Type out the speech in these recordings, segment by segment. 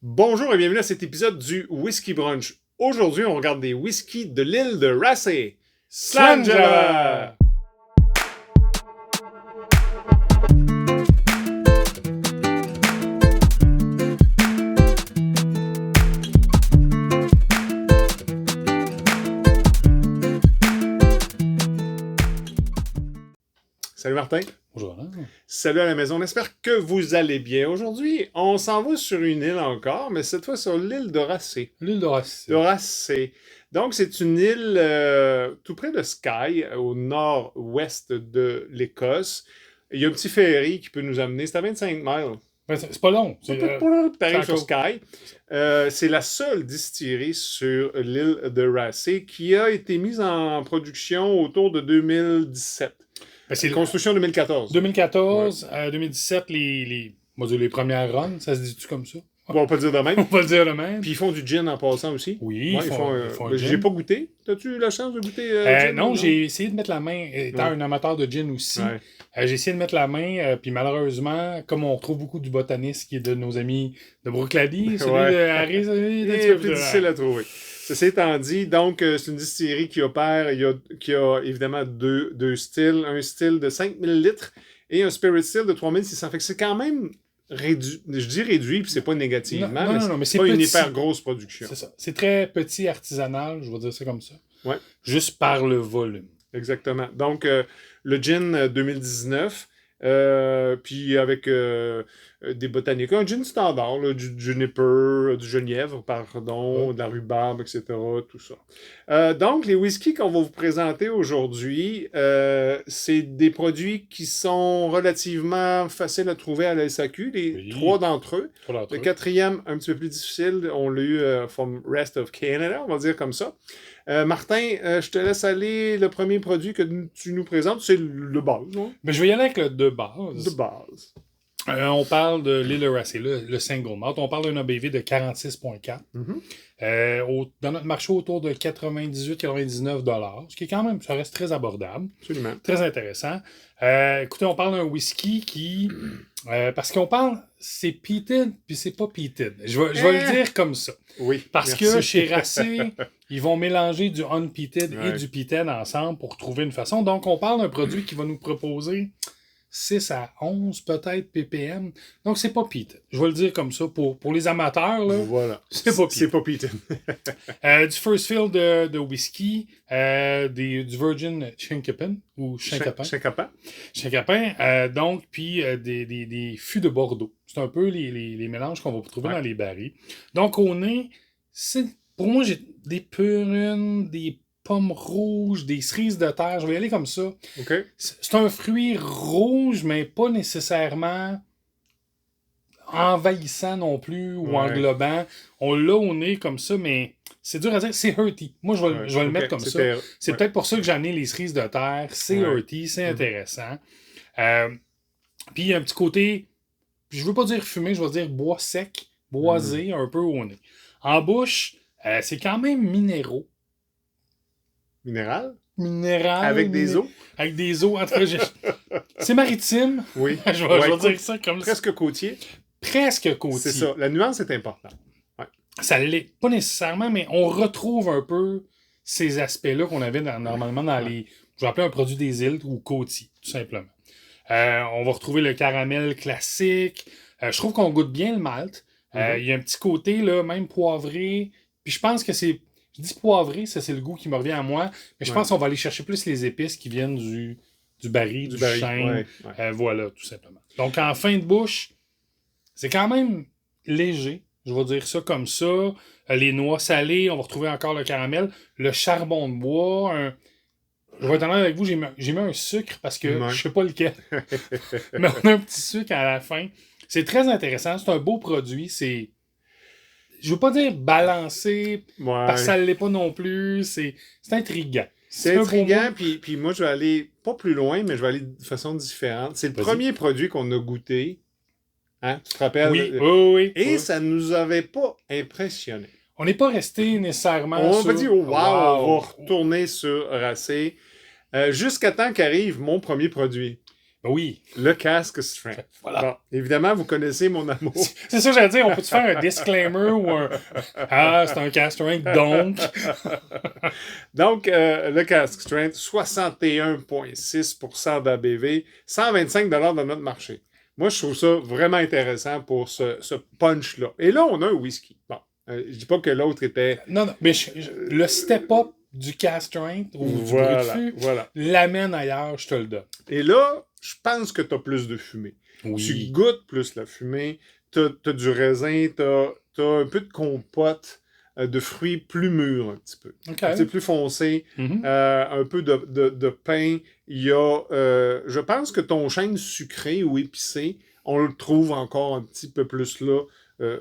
Bonjour et bienvenue à cet épisode du Whisky Brunch. Aujourd'hui, on regarde des whiskies de l'île de Raasay. Slàinte! Salut Martin. Bonjour Alain. Salut à la maison. On espère que vous allez bien. Aujourd'hui, on s'en va sur une île encore, mais cette fois sur l'île de Raasay. L'île de Raasay. De Raasay. Donc, c'est une île tout près de Skye, au nord-ouest de l'Écosse. Il y a un petit ferry qui peut nous amener. C'est à 25 miles. Ben, c'est pas long. T'arrives sur Skye. C'est la seule distillerie sur l'île de Raasay qui a été mise en production autour de 2017. Ben, c'est construction 2014. 2014 à 2017, on va dire les premières runs, ça se dit-tu comme ça? Bon, on peut le dire de même. On va le dire de même. Puis ils font du gin en passant aussi. Oui, Ouais, ils font un j'ai gin. pas goûté. T'as-tu eu la chance de goûter gin, Non, j'ai essayé de mettre la main, étant un amateur de gin aussi, j'ai essayé de mettre la main, puis malheureusement, comme on retrouve beaucoup du botaniste qui est de nos amis de Brooklady, celui de Harry, c'est plus difficile à trouver. Ceci étant dit, donc, c'est une distillerie qui opère, qui a évidemment deux styles. Un style de 5000 litres et un spirit still de 3600. Fait que c'est quand même réduit. Je dis réduit, puis c'est pas négativement, mais c'est pas une hyper grosse production. C'est ça. C'est très petit, artisanal, je vais dire ça comme ça. Ouais. Juste par le volume. Exactement. Donc, le gin 2019, puis avec des botaniques. Un gin standard, là, du juniper, du genièvre, pardon, de la rhubarbe, etc., tout ça. Donc, les whiskies qu'on va vous présenter aujourd'hui, c'est des produits qui sont relativement faciles à trouver à la SAQ, trois d'entre eux. Le quatrième, un petit peu plus difficile, on l'a eu from Rest of Canada, on va dire comme ça. Martin, je te laisse aller. Le premier produit que tu nous présentes, c'est le base. Non? Mais je vais y aller avec le de base. De base. On parle de l'île de Raasay, le single malt. On parle d'un ABV de 46,4. Dans notre marché, autour de 98-99 $, ce qui est quand même, ça reste très abordable. Absolument. Très intéressant. Écoutez, on parle d'un whisky qui... parce qu'on parle, c'est peated, puis c'est pas peated. Je vais le dire comme ça. Oui. Parce que chez Raasay, ils vont mélanger du unpeated et du peated ensemble pour trouver une façon. Donc, on parle d'un produit qui va nous proposer 6 à 11 peut-être ppm. Donc, c'est pas peated. Je vais le dire comme ça. Pour les amateurs, là, voilà. C'est pas peated. C'est pas peated. Du first fill de whisky, du Virgin Chinkapin ou Chinkapin. Chinkapin. Donc, puis des fûts de Bordeaux. C'est un peu les mélanges qu'on va trouver dans les barils. Donc, au nez, pour moi, j'ai des prunes, des pommes rouges, des cerises de terre. Je vais y aller comme ça. Okay. C'est un fruit rouge, mais pas nécessairement envahissant non plus ou englobant. On l'a au nez comme ça, mais c'est dur à dire. C'est hearty. Moi, je vais le mettre comme ça. C'est peut-être pour ça que j'ai amené les cerises de terre. C'est hearty, c'est intéressant. Puis il y a un petit côté, je veux pas dire fumé, je vais dire bois sec, boisé, un peu au nez. En bouche, c'est quand même minéraux. Minéral? Avec des os? Avec des os. C'est maritime. Oui. je vais dire ça comme ça. Presque côtier. Presque côtier. C'est ça. La nuance est importante. Ouais. Ça l'est pas nécessairement, mais on retrouve un peu ces aspects-là qu'on avait normalement dans les... Je vais appeler un produit des îles ou côtier, tout simplement. On va retrouver le caramel classique. Je trouve qu'on goûte bien le malt. Il y a un petit côté, là, même poivré. Puis je pense que c'est... Je dis poivré, ça c'est le goût qui me revient à moi. Mais je pense qu'on va aller chercher plus les épices qui viennent du baril, du chêne. Voilà, tout simplement. Donc en fin de bouche, c'est quand même léger. Je vais dire ça comme ça. Les noix salées, on va retrouver encore le caramel. Le charbon de bois. Je vais être honnête avec vous, j'ai mis un sucre parce que je sais pas lequel. Mais on a un petit sucre à la fin. C'est très intéressant. C'est un beau produit. C'est... Je veux pas dire balancé, parce que ça ne l'est pas non plus. C'est intriguant. C'est intriguant, puis moi, je vais aller pas plus loin, mais je vais aller de façon différente. C'est le premier produit qu'on a goûté. Hein? Tu te rappelles? Oui. Et ça nous avait pas impressionné. On n'est pas resté nécessairement on va dire, on va retourner sur Raasay. Jusqu'à temps qu'arrive mon premier produit. Ben oui. Le Cask Strength. Voilà. Bon, évidemment, vous connaissez mon amour. C'est ça que j'allais dire. On peut-tu faire un disclaimer ou un... Ah, c'est un Cask Strength, donc... Donc, le Cask Strength, 61,6% d'ABV, 125 dans notre marché. Moi, je trouve ça vraiment intéressant pour ce punch-là. Et là, on a un whisky. Bon, je dis pas que l'autre était... Non, mais le step-up du Cask Strength ou du brut voilà. l'amène ailleurs, je te le donne. Et là, je pense que tu as plus de fumée. Oui. Tu goûtes plus la fumée, tu as du raisin, tu as un peu de compote de fruits plus mûrs un petit peu. Okay. C'est plus foncé, Mm-hmm. un peu de pain. Il y a, je pense que ton chêne sucré ou épicé, on le trouve encore un petit peu plus là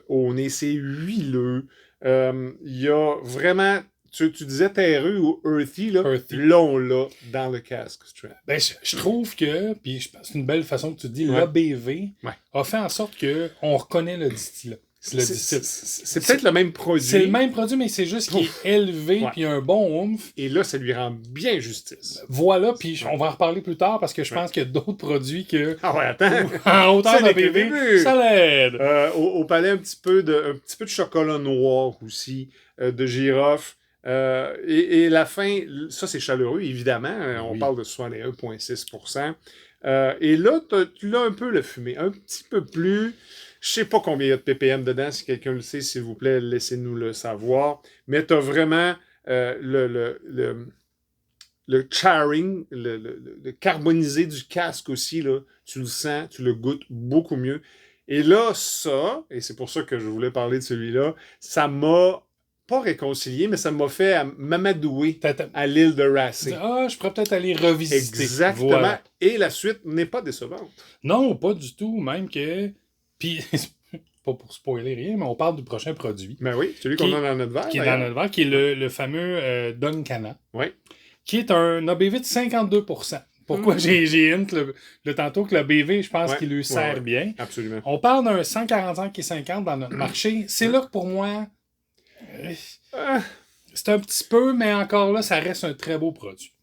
au nez. C'est huileux. Il y a vraiment... Tu disais terreux ou earthy, là. Earthy. Là, on l'a dans le Cask Strength. Ben, je trouve que, puis je pense que c'est une belle façon que tu dis, Ouais. l'ABV Ouais. a fait en sorte qu'on reconnaît le distillat. C'est peut-être le même produit. C'est le même produit, mais c'est juste qu'il est élevé Ouais. puis un bon oomph. Et là, ça lui rend bien justice. Voilà, puis on va en reparler plus tard parce que je pense qu'il y a d'autres produits que Ah ouais, attends. en hauteur Ça n'est que le d'ABV, début. ça l'aide. Au palais, un petit peu de chocolat noir aussi, de girofle. Et la fin, ça c'est chaleureux, évidemment. On Oui. parle de 61,6%. Et là, tu l'as un peu le fumé, un petit peu plus. Je sais pas combien il y a de ppm dedans. Si quelqu'un le sait, s'il vous plaît, laissez-nous le savoir. Mais tu as vraiment le charring, le carbonisé du casque aussi. Là, tu le sens, tu le goûtes beaucoup mieux. Et là, ça, et c'est pour ça que je voulais parler de celui-là, ça m'a pas réconcilié, mais ça m'a fait m'amadouer à l'île de Racing. Ah, je pourrais peut-être aller revisiter. Exactement. Voilà. Et la suite n'est pas décevante. Non, pas du tout. Même que. Puis, pas pour spoiler rien, mais on parle du prochain produit. Ben oui, celui qu'on a dans notre verre. Qui est dans notre verre, qui est le fameux Duncana. Oui. Qui est un ABV de 52%. Pourquoi j'ai hint le tantôt que l'ABV, je pense qu'il lui sert bien. Absolument. On parle d'un 145 et 50 dans notre marché. C'est là que pour moi, c'est un petit peu, mais encore là, ça reste un très beau produit.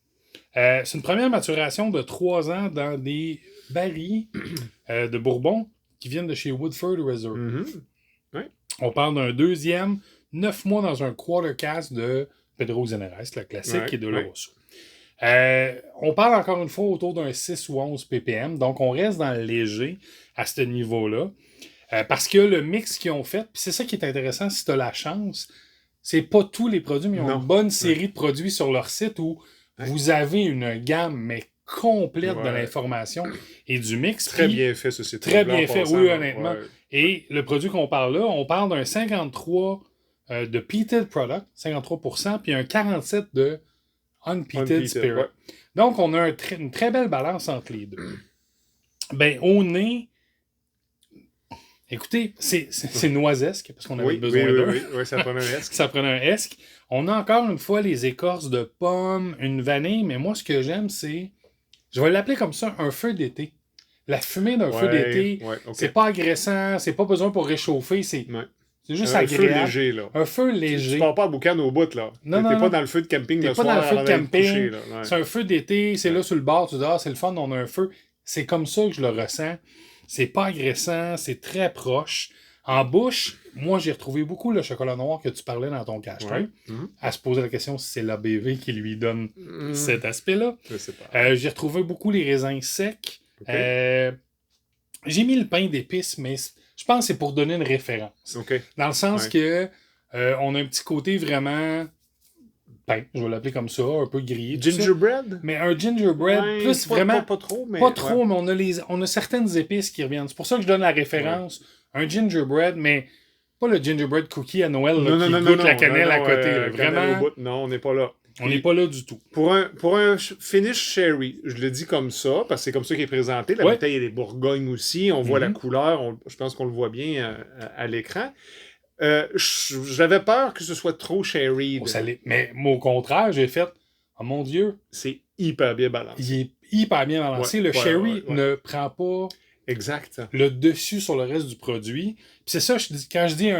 C'est une première maturation de 3 ans dans des barils de Bourbon qui viennent de chez Woodford Reserve. Mm-hmm. Oui. On parle d'un deuxième, 9 mois dans un quarter cask de Pedro Ximénez, le classique, et de l'Oroso. On parle encore une fois autour d'un 6 ou 11 ppm, donc on reste dans le léger à ce niveau-là. Parce que le mix qu'ils ont fait, puis c'est ça qui est intéressant si tu as la chance, c'est pas tous les produits, mais ils ont une bonne série de produits sur leur site où vous avez une gamme, mais complète de l'information et du mix. Très bien fait, ce site. Très bien fait, oui, honnêtement. Ouais. Et le produit qu'on parle là, on parle d'un 53 de peated product, 53%, puis un 47 de unpeated spirit. Ouais. Donc, on a une très belle balance entre les deux. Ben, au nez, écoutez, c'est noisesque, parce qu'on avait besoin d'un. Oui, ça prenait un esque. Ça prenait un esque. On a encore une fois les écorces de pommes, une vanille, mais moi, ce que j'aime, c'est, je vais l'appeler comme ça, un feu d'été. La fumée d'un feu d'été, c'est pas agressant, c'est pas besoin pour réchauffer, c'est juste agréable. Un feu léger, là. Un feu léger. Tu pars pas à boucan au bout, là. Non, t'es pas dans le feu de camping le soir. T'es pas dans le feu de camping. Coucher, c'est un feu d'été, c'est là sur le bord, tu dis, ah, c'est le fun, on a un feu. C'est comme ça que je le ressens. C'est pas agressant, c'est très proche. En bouche, moi, j'ai retrouvé beaucoup le chocolat noir que tu parlais dans ton cache-train. À se poser la question si c'est l'ABV qui lui donne cet aspect-là. Je sais pas. J'ai retrouvé beaucoup les raisins secs. Okay. J'ai mis le pain d'épices, mais je pense que c'est pour donner une référence. Okay. Dans le sens que on a un petit côté vraiment pain, je vais l'appeler comme ça, un peu grillé. Gingerbread? Mais un gingerbread, plus vraiment... Pas trop, mais... Pas trop, mais on a certaines épices qui reviennent. C'est pour ça que je donne la référence. Un gingerbread, mais pas le gingerbread cookie à Noël qui goûte la cannelle à côté. Vraiment, non, on n'est pas là. On n'est pas là du tout. Pour un finish sherry, je le dis comme ça, parce que c'est comme ça qu'il est présenté. La bouteille, elle est Bourgogne aussi. On voit la couleur. Je pense qu'on le voit bien à l'écran. J'avais peur que ce soit trop sherry. Mais au contraire, j'ai fait « Oh mon Dieu! » C'est hyper bien balancé. Il est hyper bien balancé. Le sherry ne prend pas le dessus sur le reste du produit. Puis c'est ça, quand je dis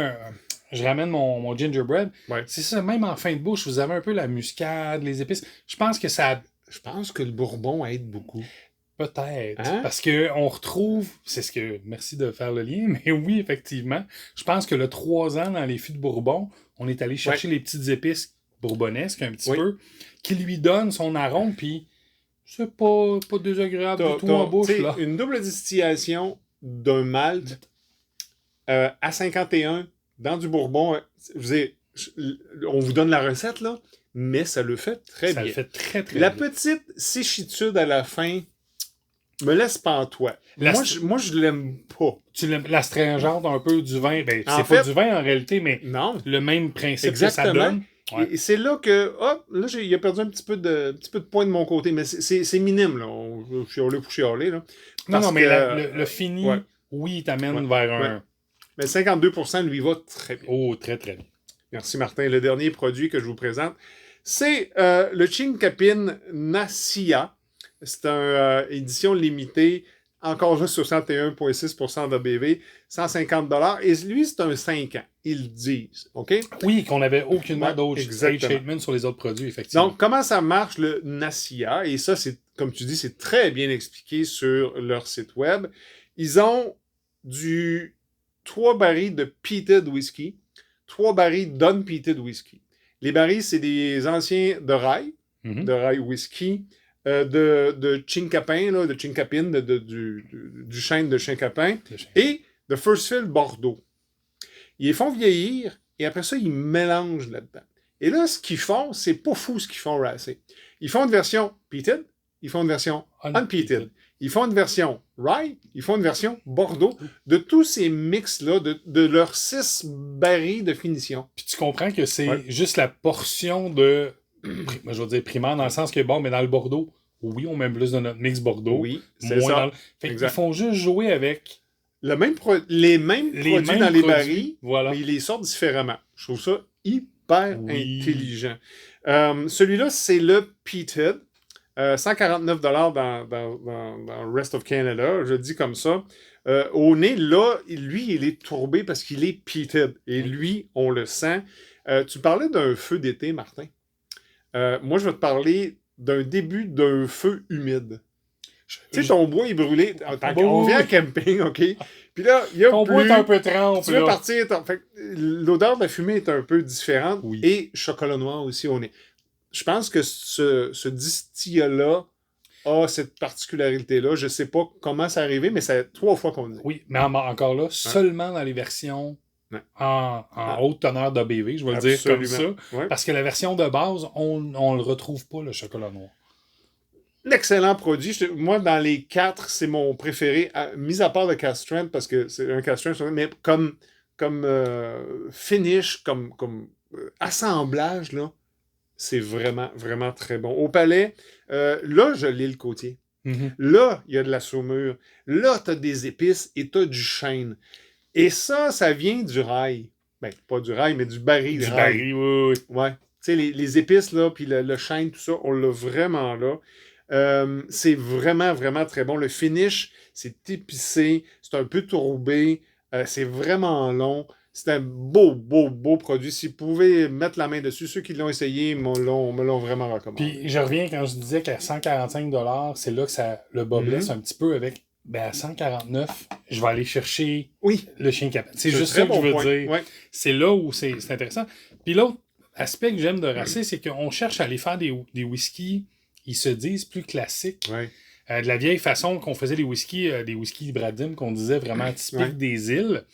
je ramène mon gingerbread, c'est ça, même en fin de bouche, vous avez un peu la muscade, les épices. Je pense que le bourbon aide beaucoup. Peut-être. Hein? Parce qu'on retrouve, merci de faire le lien, mais oui, effectivement, je pense que le 3 ans dans les fûts de Bourbon, on est allé chercher les petites épices bourbonesques un petit peu, qui lui donnent son arôme, puis c'est pas désagréable du tout en bouche, là. Une double distillation d'un malt à 51 dans du Bourbon. On vous donne la recette, là, mais ça le fait très bien. Ça le fait très, très La bien. petite séchitude à la fin me laisse pantois. Moi, je l'aime pas. Tu l'aimes, l'astringente un peu du vin, ben, En c'est fait, pas du vin en réalité, mais non. le même principe Exactement. que ça donne. Ouais. Et c'est là que, là, il a perdu un petit peu de points de mon côté, mais c'est minime, là. On chialer pour chialer, là. Non, mais le fini, oui, il t'amène vers un... Ouais. Mais 52% lui va très bien. Oh, très, très bien. Merci, Martin. Le dernier produit que je vous présente, c'est le Chinkapin Nasiya. C'est une édition limitée, encore juste 61,6% d'ABV, 150 $. Et lui, c'est un 5 ans, ils disent. OK? Oui, qu'on n'avait aucunement d'autres age statements sur les autres produits, effectivement. Donc, comment ça marche, le Nasiya? Et ça, c'est, comme tu dis, c'est très bien expliqué sur leur site web. Ils ont 3 barils de peated whisky, 3 barils d'unpeated whisky. Les barils, c'est des anciens de rye whisky, de Chinkapin, là, de Chinkapin, du chêne de Chinkapin, et de First Fill Bordeaux. Ils les font vieillir, et après ça, ils mélangent là-dedans. Et là, ce qu'ils font, c'est pas fou ce qu'ils font Racé. Ils font une version peated, ils font une version unpeated. Ils font une version rye, ils font une version Bordeaux, de tous ces mix-là, de leurs 6 barils de finition. Puis tu comprends que c'est juste la portion de, je vais dire primaire, dans le sens que, bon, mais dans le Bordeaux, oui, on met plus de notre mix Bordeaux. Oui, c'est ça. Fait qu'ils font juste jouer avec... les mêmes produits dans les barils, voilà. mais ils les sortent différemment. Je trouve ça hyper intelligent. Celui-là, c'est le Peated. 149 $ dans le Rest of Canada, je le dis comme ça. Au nez, là, lui, il est tourbé parce qu'il est peated. Et lui, on le sent. Tu parlais d'un feu d'été, Martin. Moi, je vais te parler d'un début d'un feu humide. Tu sais, ton bois est brûlé. On vient en camping, OK? Puis là, il y a ton bois est un peu trempe. Tu veux partir. L'odeur de la fumée est un peu différente. Oui. Et chocolat noir aussi au nez. Je pense que ce distillat-là a cette particularité-là. Je ne sais pas comment c'est arrivé, mais c'est 3 fois qu'on le dit. Oui, mais encore là, seulement dans les versions en haute teneur d'ABV, je vais le dire comme ça. Ouais. Parce que la version de base, on ne le retrouve pas, le chocolat noir. L'excellent produit. Moi, dans les 4, c'est mon préféré, mis à part le Cask Strength, parce que c'est un Cask Strength, mais comme finish, comme assemblage, là. C'est vraiment, vraiment très bon. Au palais, là, je lis le côtier. Mm-hmm. Là, il y a de la saumure. Là, tu as des épices et tu as du chêne. Et ça vient du rail. Ben, pas du rail, mais du baril. Du baril, oui. Ouais. Tu sais, les épices, là, puis le chêne, tout ça, on l'a vraiment là. C'est vraiment, vraiment très bon. Le finish, c'est épicé, c'est un peu tourbé, c'est vraiment long. C'est un beau produit. Si vous pouvez mettre la main dessus, ceux qui l'ont essayé me l'ont vraiment recommandé. Puis je reviens quand je disais qu'à 145 $, c'est là que le bas blesse un petit peu avec. Ben à 149, je vais aller chercher le Chinkapin. C'est juste ça que je veux dire. Ouais. C'est là où c'est intéressant. Puis l'autre aspect que j'aime de Racé, c'est qu'on cherche à aller faire des whiskies, ils se disent plus classiques. Ouais. De la vieille façon qu'on faisait des whiskies Bradim, qu'on disait vraiment typiques des îles.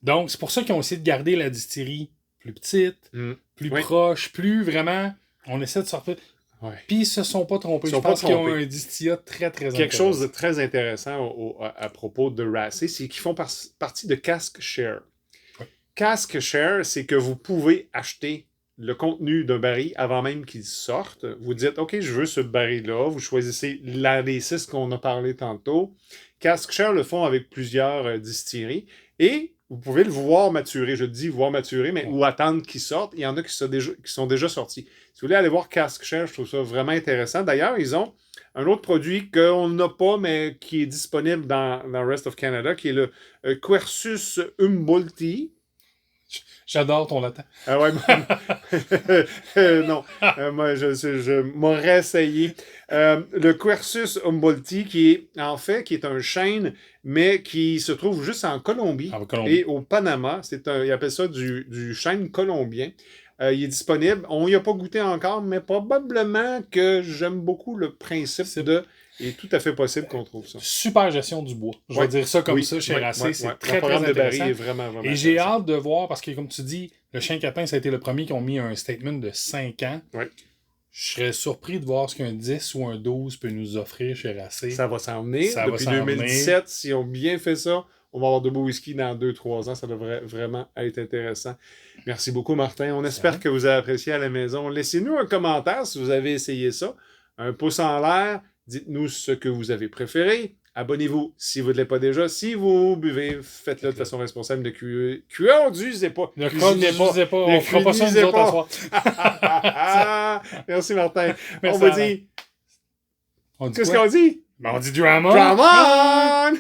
Donc, c'est pour ça qu'ils ont essayé de garder la distillerie plus petite, plus proche, plus vraiment... On essaie de sortir... Ouais. Puis, ils se sont pas trompés. Je pense qu'ils ont un distillat très, très intéressant. Quelque chose de très intéressant à propos de Racé, c'est qu'ils font partie de Cask Share. Ouais. Cask Share, c'est que vous pouvez acheter le contenu d'un baril avant même qu'il sorte. Vous dites, OK, je veux ce baril-là. Vous choisissez des 6 qu'on a parlé tantôt. Cask Share le font avec plusieurs distilleries. Et vous pouvez le voir maturer. Je dis voir maturer, mais ou attendre qu'il sorte. Il y en a qui sont déjà sortis. Si vous voulez aller voir Cask Share, je trouve ça vraiment intéressant. D'ailleurs, ils ont un autre produit qu'on n'a pas, mais qui est disponible dans le Rest of Canada, qui est le Quercus Humboldti. J'adore ton latin. Ah ouais, non. Moi, je m'aurais essayé. Le Quercus humboldti, qui est un chêne, mais qui se trouve juste en Colombie En Colombie. et au Panama. Ils appellent ça du chêne colombien. Il est disponible. On n'y a pas goûté encore, mais probablement que j'aime beaucoup le principe de... Il est tout à fait possible qu'on trouve ça. Super gestion du bois. Je vais dire ça comme ça chez Racé. C'est très, très intéressant. Le programme de Barry est vraiment et j'ai hâte de voir, parce que comme tu dis, le chien capin, ça a été le premier qui ont mis un statement de 5 ans. Oui. Je serais surpris de voir ce qu'un 10 ou un 12 peut nous offrir chez Racé. Ça va s'en venir. Depuis 2017, si on bien fait ça, on va avoir de beaux whisky dans 2-3 ans. Ça devrait vraiment être intéressant. Merci beaucoup, Martin. On espère que vous avez apprécié à la maison. Laissez-nous un commentaire si vous avez essayé ça. Un pouce en l'air. Dites-nous ce que vous avez préféré. Abonnez-vous si vous ne l'êtes pas déjà. Si vous buvez, faites-le de façon responsable. Ne conduisez pas. Ne conduisez pas. On fera pas ça nous autres à soir. Merci, Martin. Merci, on vous dit... Qu'est-ce qu'on dit? On dit du Hamon. Come on!